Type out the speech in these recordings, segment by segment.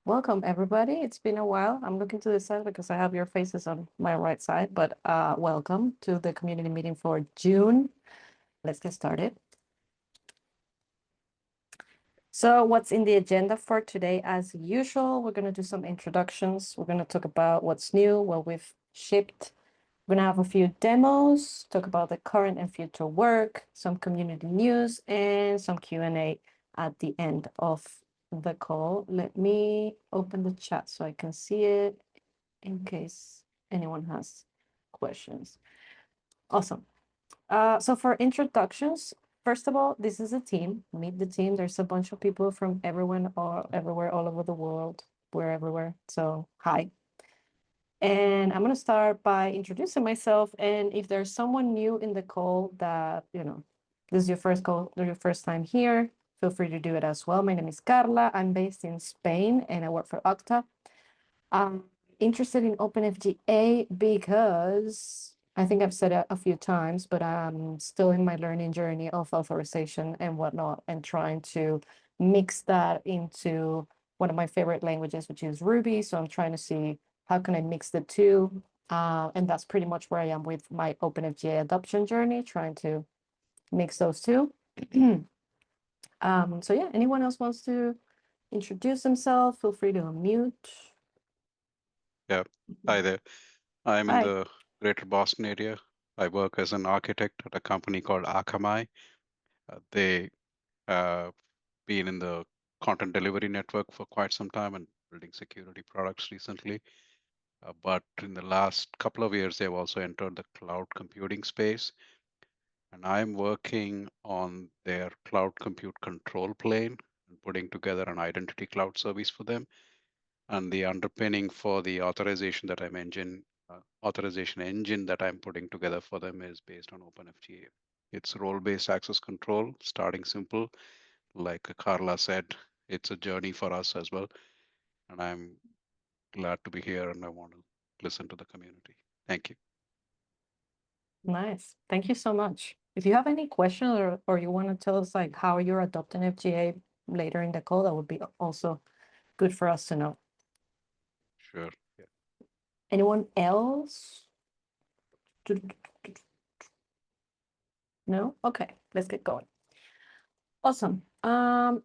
Welcome, everybody. It's been a while. I'm looking to the side because I have your faces on my right side, but welcome to the community meeting for June. Let's get started. So what's in the agenda for today? As usual, we're going to do some introductions. We're going to talk about what's new, what we've shipped. We're going to have a few demos, talk about the current and future work, some community news, and some Q&A at the end of the call. Let me open the chat so I can see it in case anyone has questions. Awesome. So for introductions, first of all, this is a team. Meet the team. There's a bunch of people from everywhere, all over the world. We're everywhere. So hi. And I'm going to start by introducing myself. And if there's someone new in the call that, this is your first call, your first time here, feel free to do it as well. My name is Carla. I'm based in Spain and I work for Okta. I'm interested in OpenFGA because I think I've said it a few times, but I'm still in my learning journey of authorization and whatnot, and trying to mix that into one of my favorite languages, which is Ruby. So I'm trying to see how can I mix the two. And that's pretty much where I am with my OpenFGA adoption journey, trying to mix those two. So yeah, anyone else wants to introduce themselves, feel free to unmute. Yeah, hi there. I'm in Hi. the Greater Boston area. I work as an architect at a company called Akamai. They been in the content delivery network for quite some time and building security products recently. But in the last couple of years, they've also entered the cloud computing space. And I'm working on their cloud compute control plane and putting together an identity cloud service for them. And the underpinning for the authorization engine that I'm putting together for them is based on OpenFGA. It's role-based access control, starting simple. Like Carla said, it's a journey for us as well. And I'm glad to be here and I want to listen to the community. Thank you. Nice. Thank you so much. If you have any questions or you want to tell us like how you're adopting FGA later in the call, that would be also good for us to know. Sure. Yeah. Anyone else? No? Okay, let's get going. Awesome.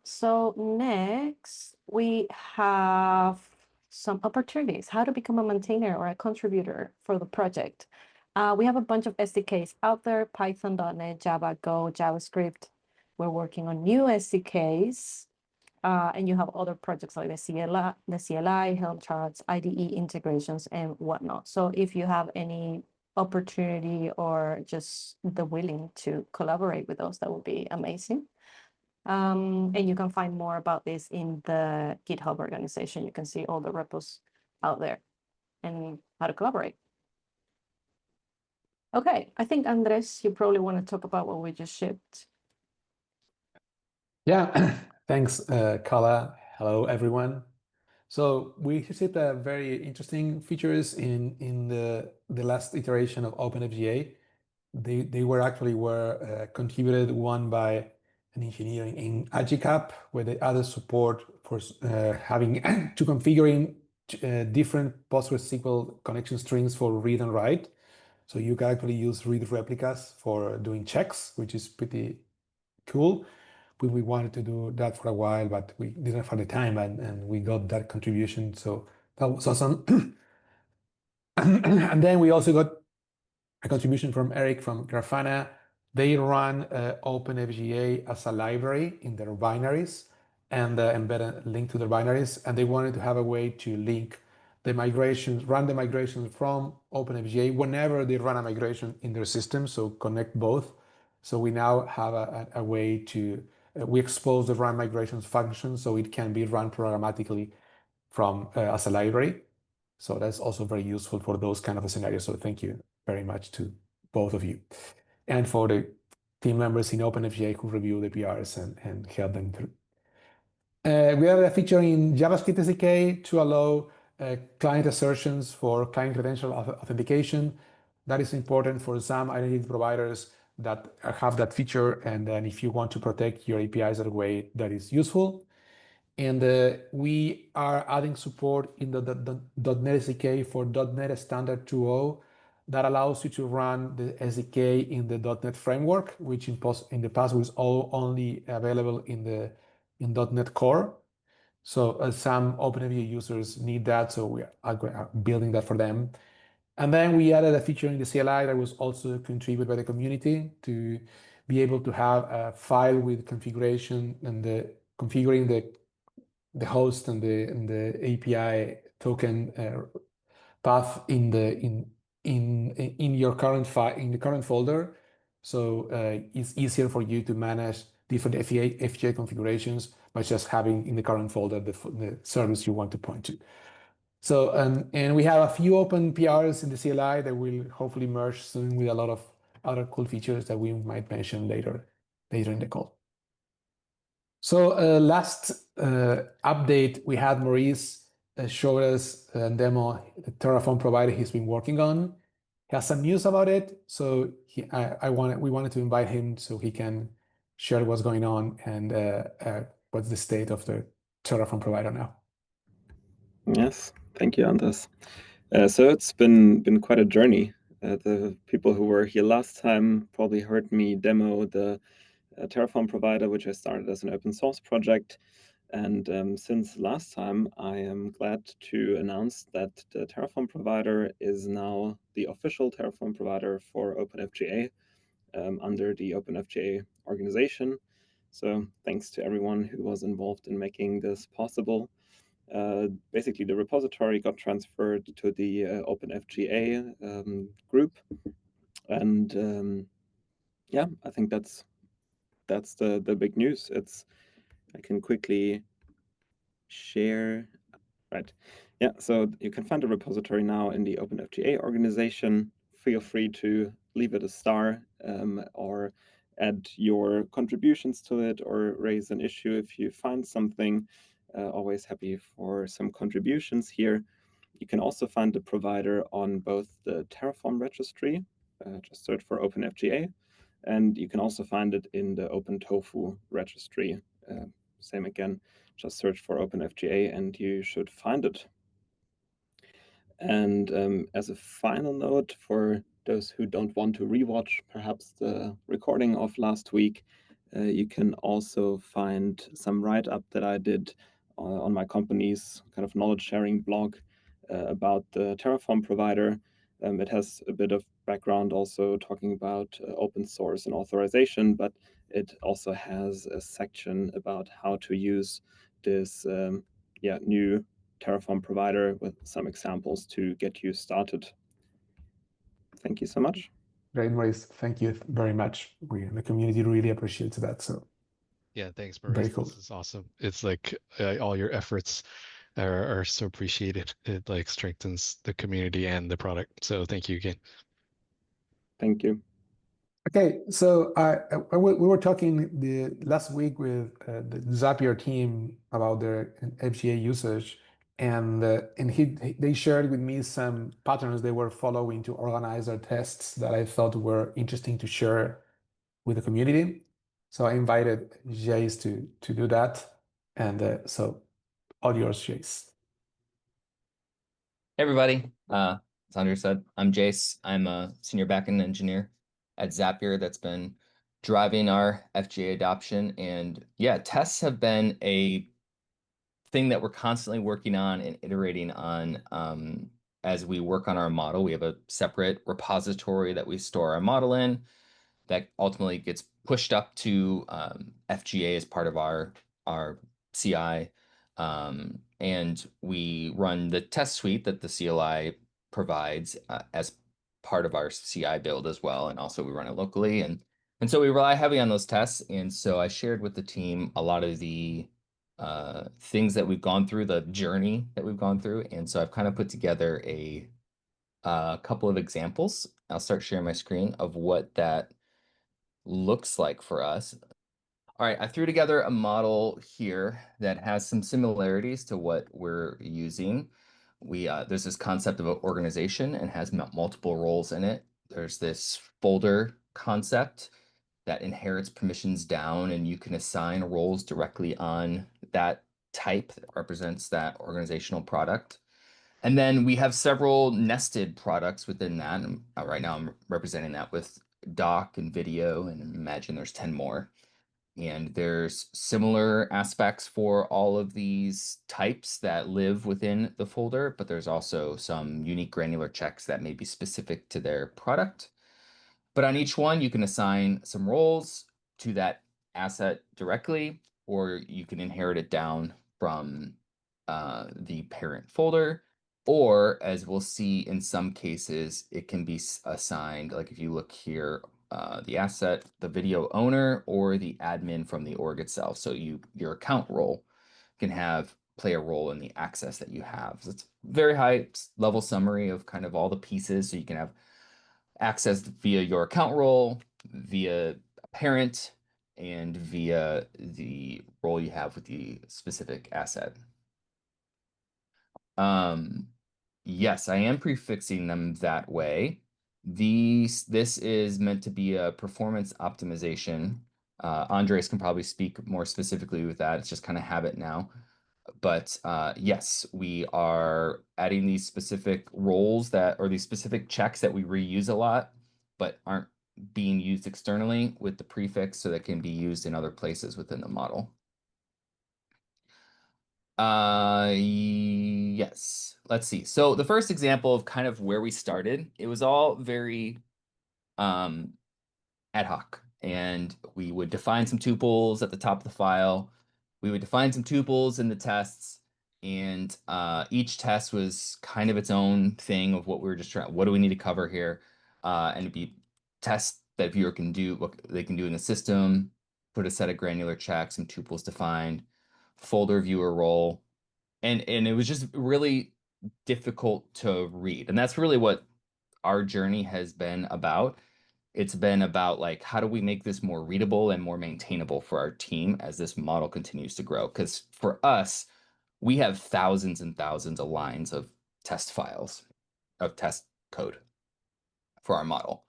So next we have some opportunities, how to become a maintainer or a contributor for the project. We have a bunch of SDKs out there, Python.NET, Java, Go, JavaScript. We're working on new SDKs, and you have other projects like the CLI, Helm charts, IDE integrations, and whatnot. So if you have any opportunity or just the willing to collaborate with us, that would be amazing. And you can find more about this in the GitHub organization. You can see all the repos out there and how to collaborate. Okay, I think Andres, you probably want to talk about what we just shipped. Yeah, thanks, Carla. Hello, everyone. So we shipped very interesting features in the last iteration of OpenFGA. They were contributed one by an engineer in AgiCap, where they added support for having to configuring different PostgreSQL connection strings for read and write. So you can actually use read replicas for doing checks, which is pretty cool. We wanted to do that for a while, but we didn't have the time, and we got that contribution. So that was awesome. And then we also got a contribution from Eric from Grafana. They run OpenFGA as a library in their binaries and embed a link to their binaries. And they wanted to have a way to link the migrations, run the migrations from OpenFGA whenever they run a migration in their system. So connect both. So we now have a way to, we expose the run migrations function so it can be run programmatically from as a library. So that's also very useful for those kind of scenarios. So thank you very much to both of you. And for the team members in OpenFGA who review the PRs and help them through. We have a feature in JavaScript SDK to allow client assertions for client credential authentication. That is important for some identity providers that have that feature. And then if you want to protect your APIs that way, that is useful. And we are adding support in the .NET SDK for .NET Standard 2.0 that allows you to run the SDK in the .NET framework, which in the past was only available in .NET Core. So some OpenFGA users need that, so we are building that for them. And then we added a feature in the CLI that was also contributed by the community to be able to have a file with configuration and configuring the host and the API token path in your current file in the current folder. So it's easier for you to manage different FGA configurations by just having in the current folder the service you want to point to. So and we have a few open PRs in the CLI that will hopefully merge soon with a lot of other cool features that we might mention later in the call. So last update, we had Maurice showed us a demo, the Terraform provider he's been working on. He has some news about it, so we wanted to invite him so he can share what's going on and what's the state of the Terraform provider now. Yes, thank you, Anders. So it's been quite a journey. The people who were here last time probably heard me demo the Terraform provider, which I started as an open source project. And since last time, I am glad to announce that the Terraform provider is now the official Terraform provider for OpenFGA under the OpenFGA organization. So thanks to everyone who was involved in making this possible. Basically, the repository got transferred to the OpenFGA group. And yeah, I think that's the big news. I can quickly share. Right. Yeah, so you can find the repository now in the OpenFGA organization. Feel free to leave it a star or add your contributions to it or raise an issue if you find something. Always happy for some contributions here. You can also find the provider on both the Terraform registry, just search for OpenFGA, and you can also find it in the OpenTofu registry. Same again, just search for OpenFGA and you should find it. And as a final note, for those who don't want to rewatch perhaps the recording of last week, you can also find some write-up that I did on my company's kind of knowledge sharing blog about the Terraform provider. It has a bit of background also talking about open source and authorization, but it also has a section about how to use this new Terraform provider with some examples to get you started. Thank you so much. Great, Maurice. Thank you very much. The community really appreciates that. So yeah, thanks, Maurice. Very cool. This is awesome. It's like all your efforts are so appreciated. It like strengthens the community and the product. So thank you again. Thank you. Okay, so we were talking the last week with the Zapier team about their FGA usage, and they shared with me some patterns they were following to organize their tests that I thought were interesting to share with the community. So I invited Jace to do that, and so all yours, Jace. Hey everybody, as Andre said, I'm Jace. I'm a senior backend engineer at Zapier that's been driving our FGA adoption. And yeah, tests have been a thing that we're constantly working on and iterating on as we work on our model. We have a separate repository that we store our model in that ultimately gets pushed up to FGA as part of our CI. And we run the test suite that the CLI provides as part of our CI build as well. And also we run it locally. And so we rely heavily on those tests. And so I shared with the team a lot of the things that we've gone through, the journey that we've gone through. And so I've kind of put together a couple of examples. I'll start sharing my screen of what that looks like for us. All right, I threw together a model here that has some similarities to what we're using. There's this concept of an organization and has multiple roles in it. There's this folder concept that inherits permissions down, and you can assign roles directly on that type that represents that organizational product. And then we have several nested products within that. And right now I'm representing that with doc and video, and imagine there's 10 more. And there's similar aspects for all of these types that live within the folder, but there's also some unique granular checks that may be specific to their product. But on each one, you can assign some roles to that asset directly, or you can inherit it down from the parent folder. Or, as we'll see in some cases, it can be assigned, like if you look here, the asset, the video owner, or the admin from the org itself. So your account role can play a role in the access that you have. So it's very high level summary of kind of all the pieces. So you can have access via your account role, via a parent, and via the role you have with the specific asset. Yes, I am prefixing them that way. This is meant to be a performance optimization. Andres can probably speak more specifically with that. It's just kind of habit now. But yes, we are adding these specific roles or these specific checks that we reuse a lot, but aren't being used externally with the prefix so that can be used in other places within the model. Yes, let's see. So the first example of kind of where we started, it was all very ad hoc, and we would define some tuples at the top of the file. We would define some tuples in the tests, and each test was kind of its own thing of what we were just trying. What do we need to cover here? And it'd be tests that viewer can do, what they can do in the system, put a set of granular checks and tuples defined, folder viewer role. And it was just really difficult to read. And that's really what our journey has been about. It's been about like, how do we make this more readable and more maintainable for our team as this model continues to grow? Because for us, we have thousands and thousands of lines of test files, of test code for our model.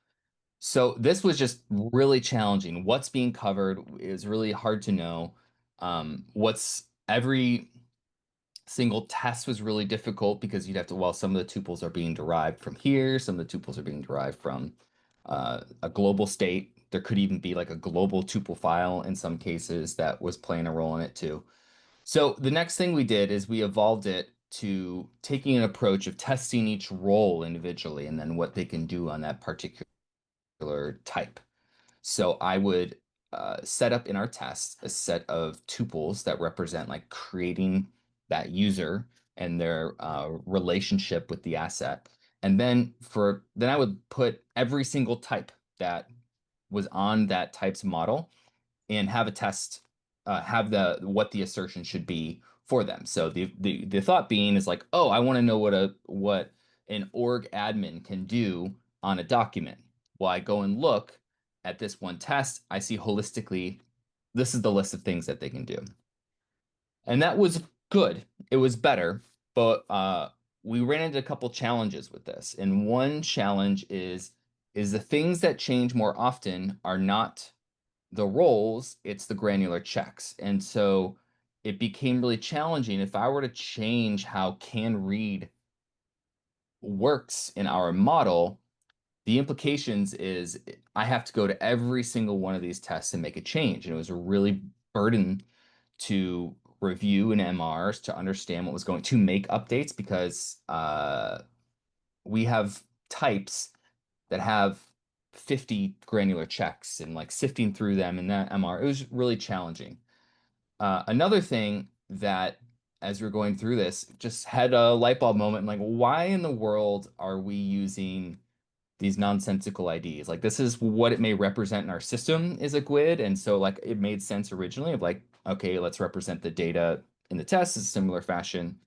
So this was just really challenging. What's being covered is really hard to know. Every single test was really difficult because you'd have to, well, some of the tuples are being derived from here, some of the tuples are being derived from a global state. There could even be like a global tuple file in some cases that was playing a role in it too. So the next thing we did is we evolved it to taking an approach of testing each role individually and then what they can do on that particular type. So I would set up in our test a set of tuples that represent like creating that user and their relationship with the asset. And then I would put every single type that was on that type's model and have a test, have what the assertion should be for them. So the thought being is like, oh, I want to know what an org admin can do on a document. Well, I go and look at this one test, I see holistically, this is the list of things that they can do. And that was good. It was better, but we ran into a couple challenges with this. And one challenge is the things that change more often are not the roles, it's the granular checks. And so it became really challenging. If I were to change how can read works in our model, the implications is I have to go to every single one of these tests and make a change. And it was a really burden to review in MRs to understand what was going to make updates because we have types that have 50 granular checks and like sifting through them in that MR, it was really challenging. Another thing that as we're going through this, just had a light bulb moment, like why in the world are we using these nonsensical IDs? Like this is what it may represent in our system is a GUID. And so like it made sense originally of like, okay, let's represent the data in the test in a similar fashion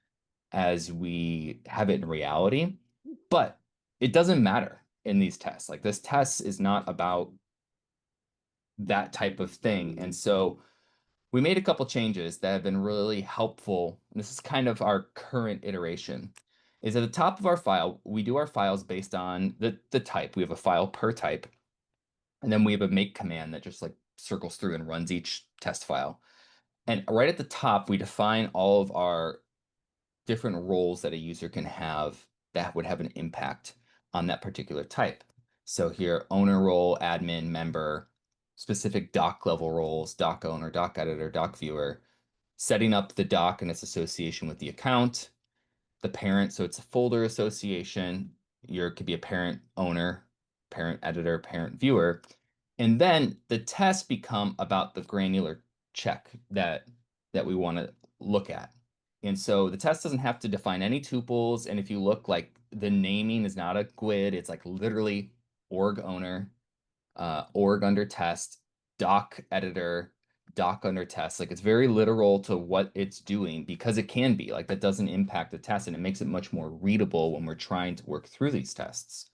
as we have it in reality. But it doesn't matter in these tests. Like this test is not about that type of thing. And so we made a couple changes that have been really helpful. And this is kind of our current iteration. Is at the top of our file, we do our files based on the type. We have a file per type. And then we have a make command that just like circles through and runs each test file. And right at the top, we define all of our different roles that a user can have that would have an impact on that particular type. So here, owner role, admin, member, specific doc level roles, doc owner, doc editor, doc viewer, setting up the doc and its association with the account, the parent, so it's a folder association. Could be a parent owner, parent editor, parent viewer. And then the tests become about the granular check that we want to look at. And so the test doesn't have to define any tuples. And if you look, like, the naming is not a GUID, it's like literally org owner, org under test, doc editor, doc under test. Like, it's very literal to what it's doing, because it can be like that doesn't impact the test, and it makes it much more readable when we're trying to work through these tests.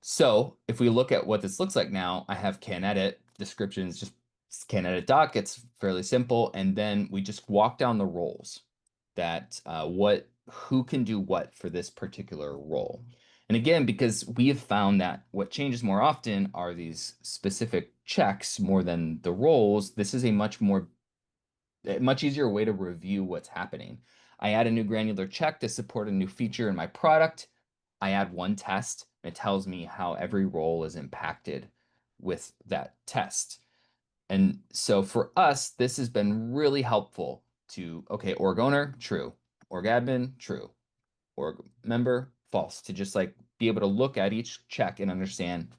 So if we look at what this looks like now, I have can edit descriptions, just can edit doc. It's fairly simple. And then we just walk down the roles that who can do what for this particular role. And again, because we have found that what changes more often are these specific checks more than the roles, this is a much easier way to review what's happening. I add a new granular check to support a new feature in my product. I add one test. It tells me how every role is impacted with that test. And so for us, this has been really helpful to, okay, org owner, true. Org admin, true. Org member, false. To just like be able to look at each check and understand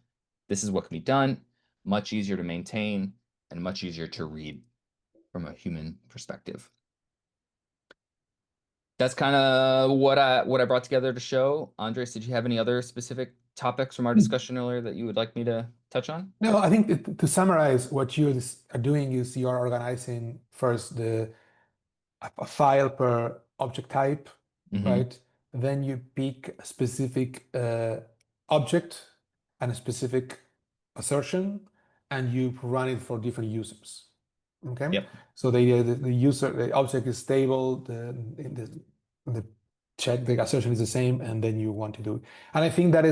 this is what can be done, much easier to maintain and much easier to read from a human perspective. That's kind of what I brought together to show. Andres, did you have any other specific topics from our discussion earlier that you would like me to touch on? No, I think to summarize, what you are doing is you are organizing first a file per object type, right? Then you pick a specific object and a specific assertion, and you run it for different users. Okay. Yep. So the object is stable, the check, the assertion is the same, and then you want to do it. And I think that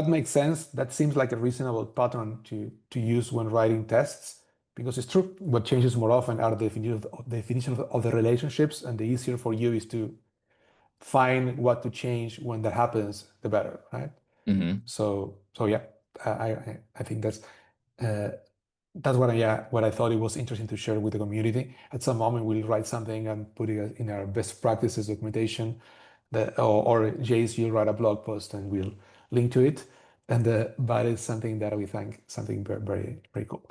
makes sense. That seems like a reasonable pattern to use when writing tests, because it's true. What changes more often are the definition of the relationships, and the easier for you is to find what to change when that happens, the better, right? So yeah, I think that's what I thought it was interesting to share with the community. At some moment, we'll write something and put it in our best practices documentation, or Jace, you'll write a blog post and we'll link to it. But it's something that we think something very, very, very cool.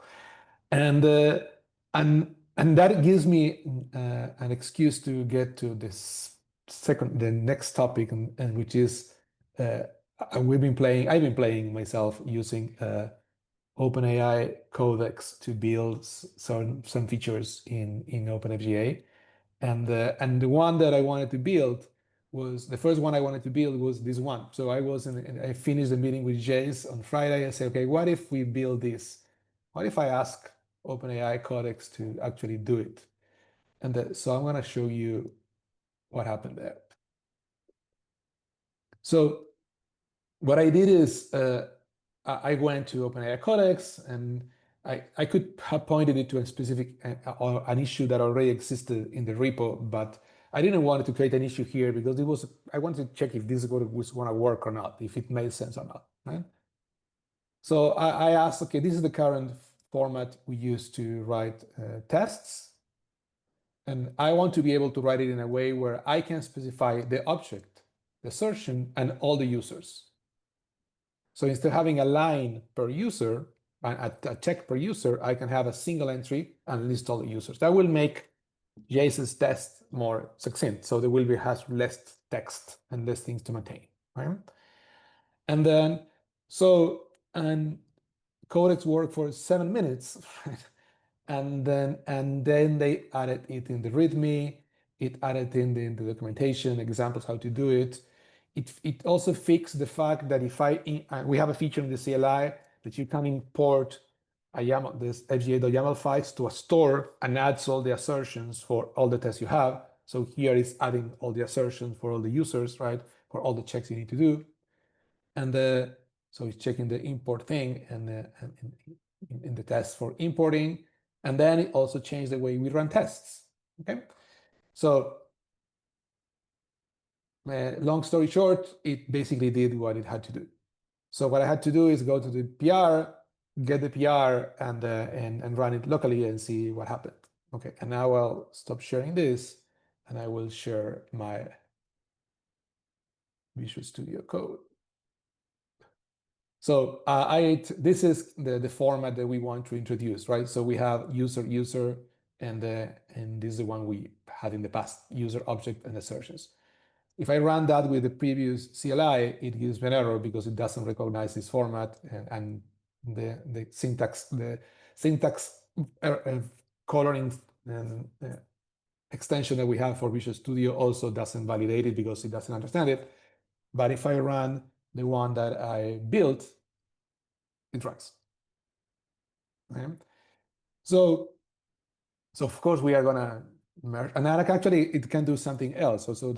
And that gives me an excuse to get to the next topic, and which is I've been playing myself using OpenAI Codex to build some features in OpenFGA, and the one that I wanted to build was the first one I wanted to build was this one. So I finished the meeting with Jace on Friday. I said, okay, what if we build this? What if I ask OpenAI Codex to actually do it? And so I'm going to show you what happened there. So what I did is I went to OpenAI Codex, and I could have pointed it to a specific an issue that already existed in the repo, but I didn't want to create an issue here because I wanted to check if this was going to work or not, if it made sense or not, right? So I asked, okay, this is the current format we use to write tests, and I want to be able to write it in a way where I can specify the object, the assertion, and all the users. So instead of having a line per user, a check per user, I can have a single entry and list all the users. That will make Jace's test more succinct. So there will has less text and less things to maintain, right? And then, Codex worked for 7 minutes, and then they added it in the README. It added in the documentation, examples how to do it. It also fixed the fact that if we have a feature in the CLI that you can import this FGA.YAML files to a store and adds all the assertions for all the tests you have. So here is adding all the assertions for all the users, right? For all the checks you need to do. And so it's checking the import thing and in the test for importing. And then it also changed the way we run tests. Okay, so long story short, it basically did what it had to do. So what I had to do is go to the PR, get the PR, and run it locally and see what happened. Okay, and now I'll stop sharing this, and I will share my Visual Studio Code. So this is the format that we want to introduce, right? So we have user, and this is the one we had in the past, user, object, and assertions. If I run that with the previous CLI, it gives me an error because it doesn't recognize this format, and the syntax coloring extension that we have for Visual Studio also doesn't validate it because it doesn't understand it. But if I run the one that I built, it runs. Okay? So of course we are gonna merge, and actually it can do something else. So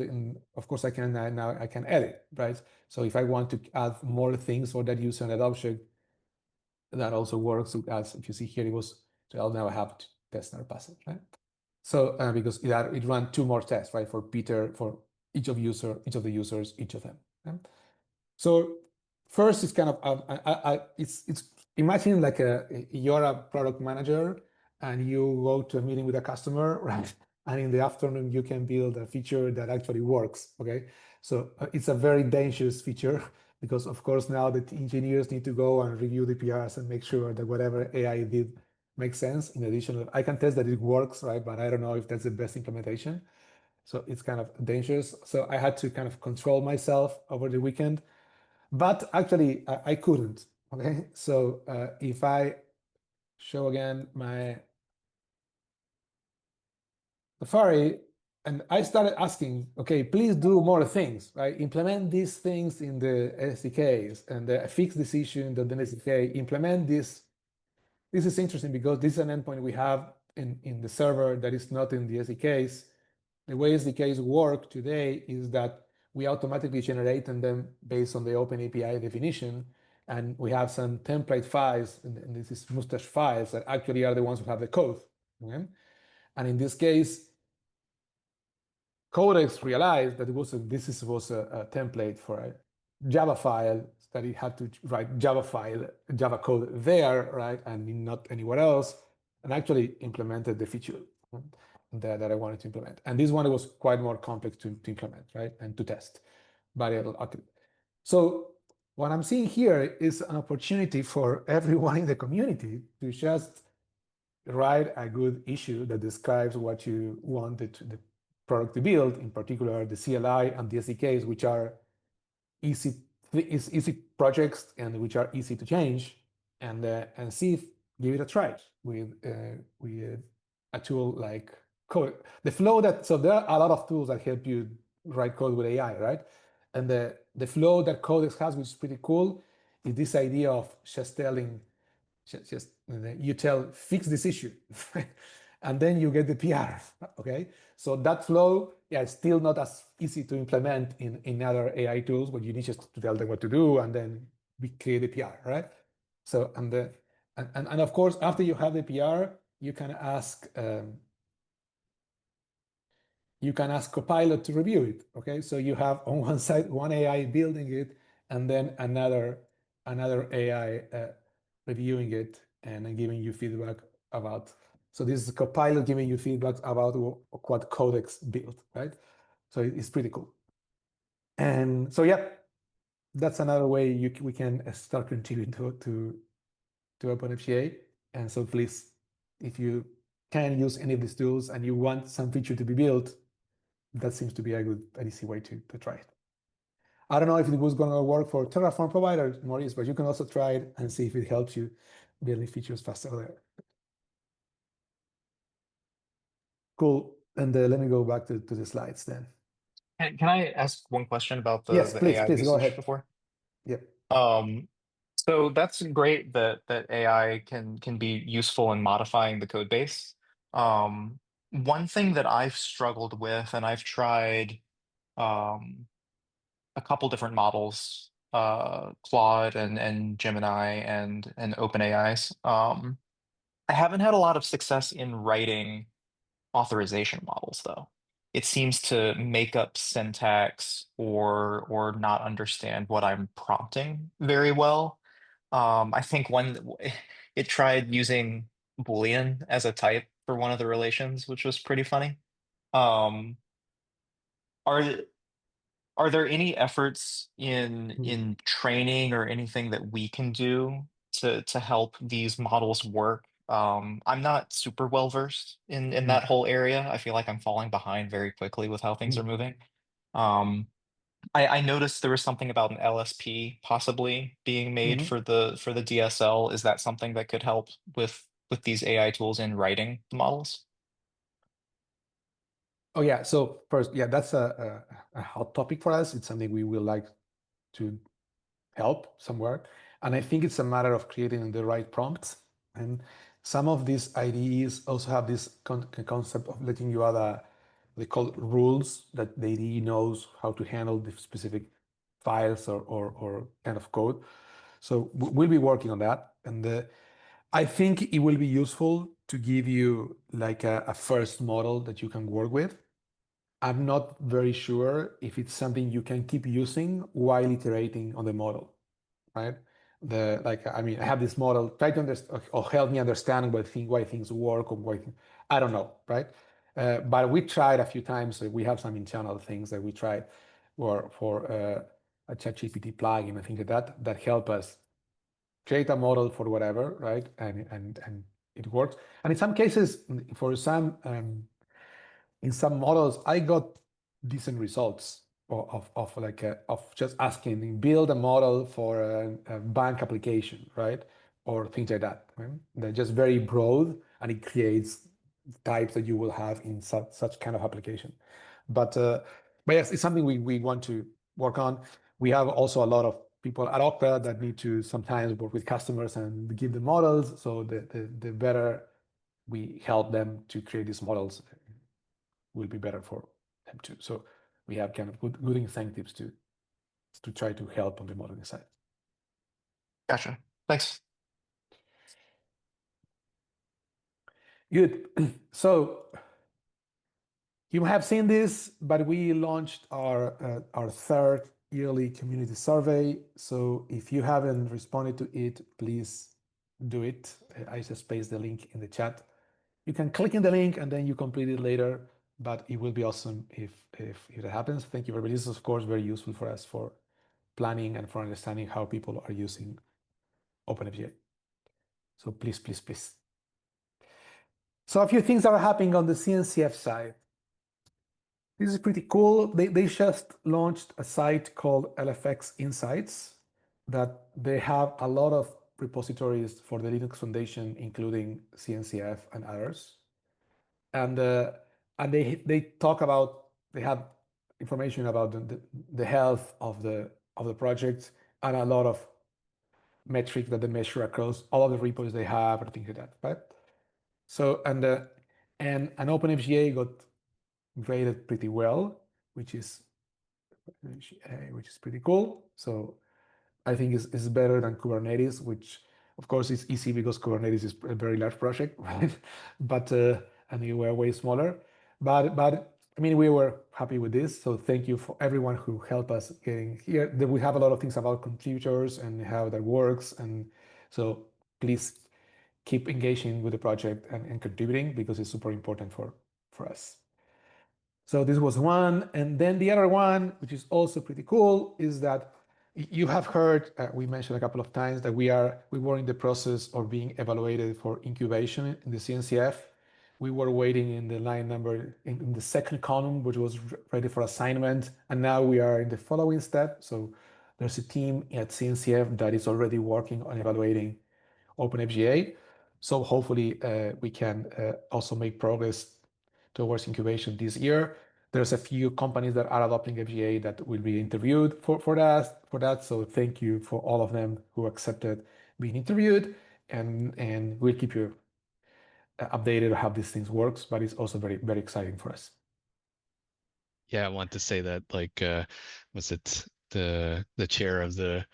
of course I can now I can edit, right? So if I want to add more things for that user and that object, that also works. As if you see here, it was, so I'll now have to test another passage, right? So because it ran 2 more tests, right, for Peter, for each of the users, each of them. Okay? So first, it's kind of it's imagine like you're a product manager and you go to a meeting with a customer, right? And in the afternoon you can build a feature that actually works. Okay, so it's a very dangerous feature because of course now the engineers need to go and review the PRs and make sure that whatever AI did makes sense. In addition, I can test that it works, right? But I don't know if that's the best implementation. So it's kind of dangerous. So I had to kind of control myself over the weekend. But actually, I couldn't. Okay, so if I show again my Safari, and I started asking, okay, please do more things, right? Implement these things in the SDKs and fix this issue in the SDK. Implement this. This is interesting because this is an endpoint we have in the server that is not in the SDKs. The way SDKs work today is that we automatically generate them based on the OpenAPI definition. And we have some template files, and this is mustache files that actually are the ones who have the code. Okay? And in this case, Codex realized that this was a template for a Java file, that it had to write Java code there, right, and not anywhere else, and actually implemented the feature that I wanted to implement. And this one was quite more complex to implement, right, and to test. But so what I'm seeing here is an opportunity for everyone in the community to just write a good issue that describes what you want the product to build, in particular the CLI and the SDKs, which are easy projects and which are easy to change, and give it a try with a tool like code. The flow so there are a lot of tools that help you write code with AI, right? And the flow that Codex has, which is pretty cool, is this idea of just telling, you tell, fix this issue, and then you get the PR, okay? So that flow, yeah, it's still not as easy to implement in other AI tools, where you need just to tell them what to do and then we create the PR, right? So, and of course, after you have the PR, you can ask Copilot to review it, okay? So you have on one side, one AI building it, and then another AI reviewing it and then giving you feedback about. So this is Copilot giving you feedback about what Codex built, right? So it's pretty cool. And so yeah, that's another way we can start contributing to OpenFGA. And so please, if you can use any of these tools and you want some feature to be built, that seems to be an easy way to try it. I don't know if it was going to work for Terraform providers, Maurice, but you can also try it and see if it helps you building features faster there. Cool. And let me go back to the slides then. Can I ask one question about Yes, the please, AI please go usage ahead. before? Yep. So that's great that AI can be useful in modifying the code base. One thing that I've struggled with, and I've tried a couple different models, Claude and Gemini and OpenAI's. I haven't had a lot of success in writing authorization models, though. It seems to make up syntax or not understand what I'm prompting very well. I think it tried using Boolean as a type for one of the relations, which was pretty funny. Um, are are there any efforts in training or anything that we can do to help these models work? I'm not super well versed in that whole area. I feel like I'm falling behind very quickly with how things are moving. I noticed there was something about an LSP possibly being made for the DSL. Is that something that could help with these AI tools in writing the models? Oh yeah. So first, yeah, that's a hot topic for us. It's something we would like to help somewhere. And I think it's a matter of creating the right prompts. And some of these IDEs also have this concept of letting you add they call rules that the IDE knows how to handle the specific files or kind of code. So we'll be working on that. And I think it will be useful to give you like a first model that you can work with. I'm not very sure if it's something you can keep using while iterating on the model, right? I mean, I have this model, try to understand or help me understand why things work or I don't know, right? But we tried a few times. We have some internal things that we tried for a ChatGPT plugin and things like that help us create a model for whatever, right? And it works. And in some cases, for some in some models, I got decent results of just asking build a model for a bank application, right? Or things like that. Right? They're just very broad, and it creates types that you will have in such kind of application. But yes, it's something we want to work on. We have also a lot of people at Okta that need to sometimes work with customers and give them models. So the better we help them to create these models, will be better for them too. So we have kind of good incentives to try to help on the modeling side. Gotcha. Thanks. Good. So you have seen this, but we launched our third yearly community survey. So if you haven't responded to it, please do it. I just paste the link in the chat. You can click in the link and then you complete it later, but it will be awesome if it happens. Thank you very much. This is of course very useful for us for planning and for understanding how people are using OpenFGA. So please, please, please. So a few things are happening on the CNCF side. This is pretty cool. They just launched a site called LFX Insights that they have a lot of repositories for the Linux Foundation, including CNCF and others. And they talk about, they have information about the health of the project and a lot of metrics that they measure across all of the repos they have and things like that, right? So and OpenFGA got graded pretty well, which is pretty cool. So I think it's better than Kubernetes, which of course is easy because Kubernetes is a very large project, right? But and we were way smaller. But I mean, we were happy with this. So thank you for everyone who helped us getting here. We have a lot of things about contributors and how that works. And so please keep engaging with the project and contributing because it's super important for us. So this was one. And then the other one, which is also pretty cool, is that you have heard, we mentioned a couple of times that we were in the process of being evaluated for incubation in the CNCF. We were waiting in the line number in the second column, which was ready for assignment. And now we are in the following step. So there's a team at CNCF that is already working on evaluating OpenFGA. So hopefully we can also make progress towards incubation this year. There's a few companies that are adopting FGA that will be interviewed for that. So thank you for all of them who accepted being interviewed, and we'll keep you updated on how these things works. But it's also very, very exciting for us. Yeah, I want to say that like was it the chair of the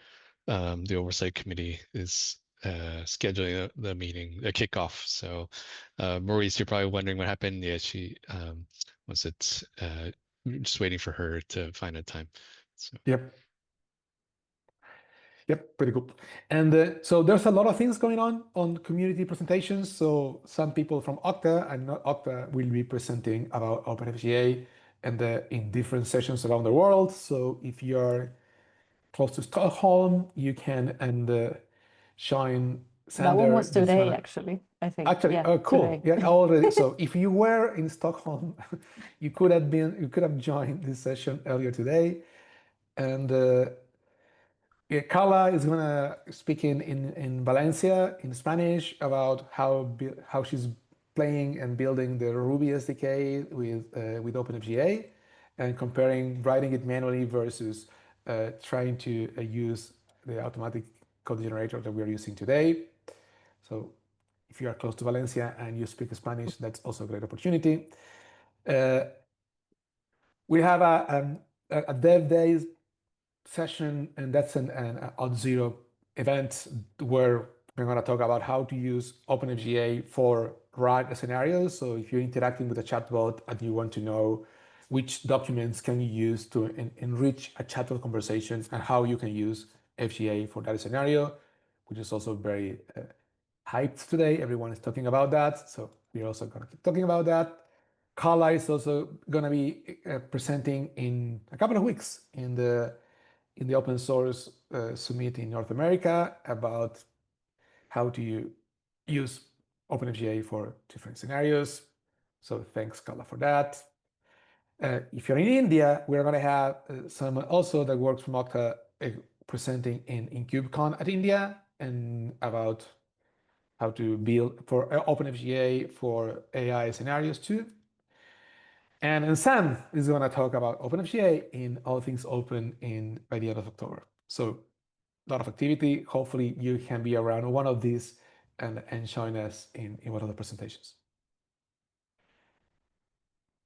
oversight committee is scheduling the meeting, the kickoff. So Maurice, you're probably wondering what happened. Yeah, she was it just waiting for her to find a time. So. Yep, pretty cool. And so there's a lot of things going on community presentations. So some people from Okta and not Okta will be presenting about OpenFGA and in different sessions around the world. So if you're close to Stockholm, you can join Sander. That one was today, actually, I think. Actually, yeah, oh, cool. today. Yeah, already. So if you were in Stockholm, you could have joined this session earlier today. And yeah, Carla is gonna speak in Valencia in Spanish about how she's playing and building the Ruby SDK with OpenFGA and comparing writing it manually versus trying to use the automatic code generator that we're using today. So if you are close to Valencia and you speak Spanish, that's also a great opportunity. We have a Dev Days session, and that's an Auth0 event where we're going to talk about how to use OpenFGA for RAG scenarios. So if you're interacting with a chatbot and you want to know which documents can you use to enrich a chatbot conversation and how you can use FGA for that scenario, which is also very hyped today. Everyone is talking about that. So we're also going to keep talking about that. Carla is also going to be presenting in a couple of weeks in the open source summit in North America about how to use OpenFGA for different scenarios. So thanks, Carla, for that. If you're in India, we're going to have someone also that works from Okta presenting in KubeCon at India and about how to build for OpenFGA for AI scenarios too. And Sam is going to talk about OpenFGA in All Things Open by the end of October. So a lot of activity. Hopefully you can be around one of these and join us in one of the presentations.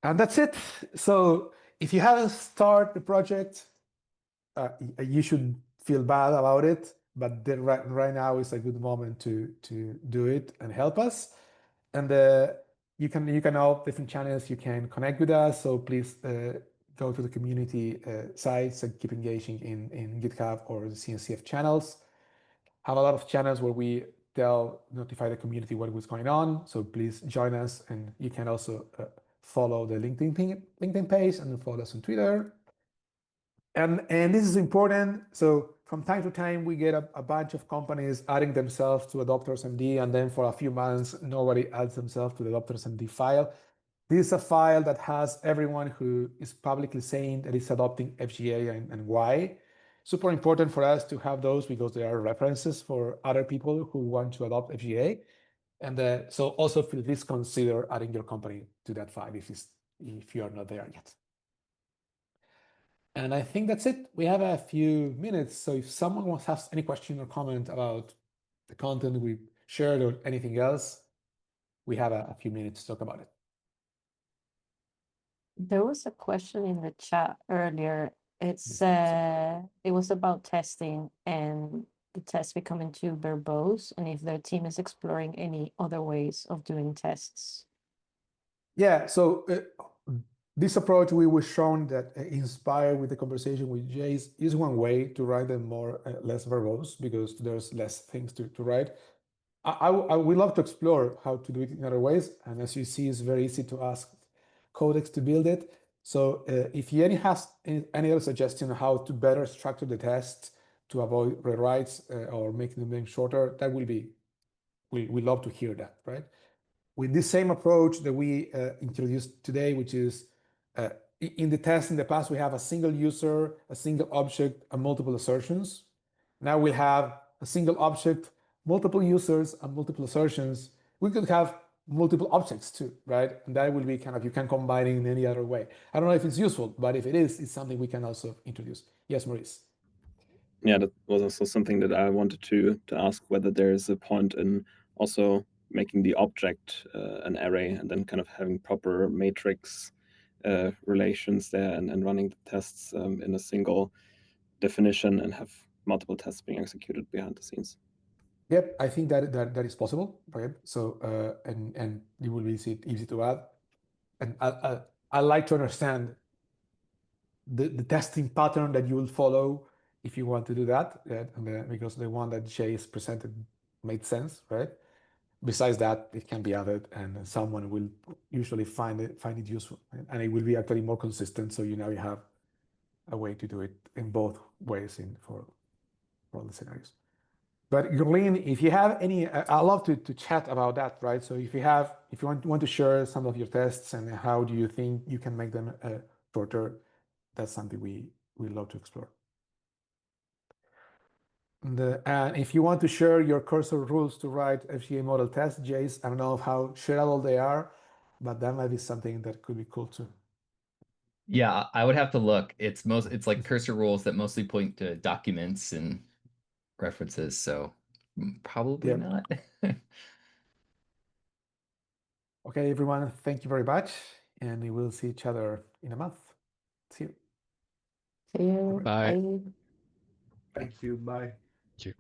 And that's it. So if you haven't started the project, you should feel bad about it, but right now is a good moment to do it and help us. And you can know different channels you can connect with us. So please go to the community sites and keep engaging in GitHub or the CNCF channels. Have a lot of channels where we notify the community what was going on. So please join us, and you can also follow the LinkedIn page and follow us on Twitter. And this is important. So from time to time, we get a bunch of companies adding themselves to Adopters MD, and then for a few months, nobody adds themselves to the Adopters MD file. This is a file that has everyone who is publicly saying that it's adopting FGA and why. Super important for us to have those because they are references for other people who want to adopt FGA. And so also please consider adding your company to that file if you are not there yet. And I think that's it. We have a few minutes. So if someone has any question or comment about the content we shared or anything else, we have a few minutes to talk about it. There was a question in the chat earlier. It was about testing and the tests becoming too verbose, and if their team is exploring any other ways of doing tests. Yeah, so this approach we were shown that inspired with the conversation with Jace is one way to write them less verbose because there's less things to write. I would love to explore how to do it in other ways, and as you see, it's very easy to ask Codex to build it. So if you has any other suggestion on how to better structure the tests to avoid rewrites or making them shorter, that will be, we love to hear that, right? With this same approach that we introduced today, which is in the test in the past, we have a single user, a single object, and multiple assertions. Now we'll have a single object, multiple users, and multiple assertions. We could have multiple objects too, right? And that will be kind of, you can combine it in any other way. I don't know if it's useful, but if it is, it's something we can also introduce. Yes, Maurice. Yeah, that was also something that I wanted to ask, whether there is a point in also making the object an array and then kind of having proper matrix relations there and running the tests in a single definition and have multiple tests being executed behind the scenes. Yep, I think that is possible, right? So and it will be easy to add. And I like to understand the testing pattern that you will follow if you want to do that, because the one that Jay's presented made sense, right? Besides that, it can be added, and someone will usually find it useful, right? And it will be actually more consistent. So you have a way to do it in both ways for all the scenarios. But Gurleen, if you have any, I'd love to chat about that, right? So if you want to share some of your tests and how do you think you can make them shorter, that's something we love to explore. And if you want to share your cursor rules to write FGA model tests, Jace, I don't know how shareable they are, but that might be something that could be cool too. Yeah, I would have to look. It's like cursor rules that mostly point to documents and references, so probably not. Okay, everyone, thank you very much, and we will see each other in a month. See you. See you. Bye. Bye. Thank you. Bye. Thank you.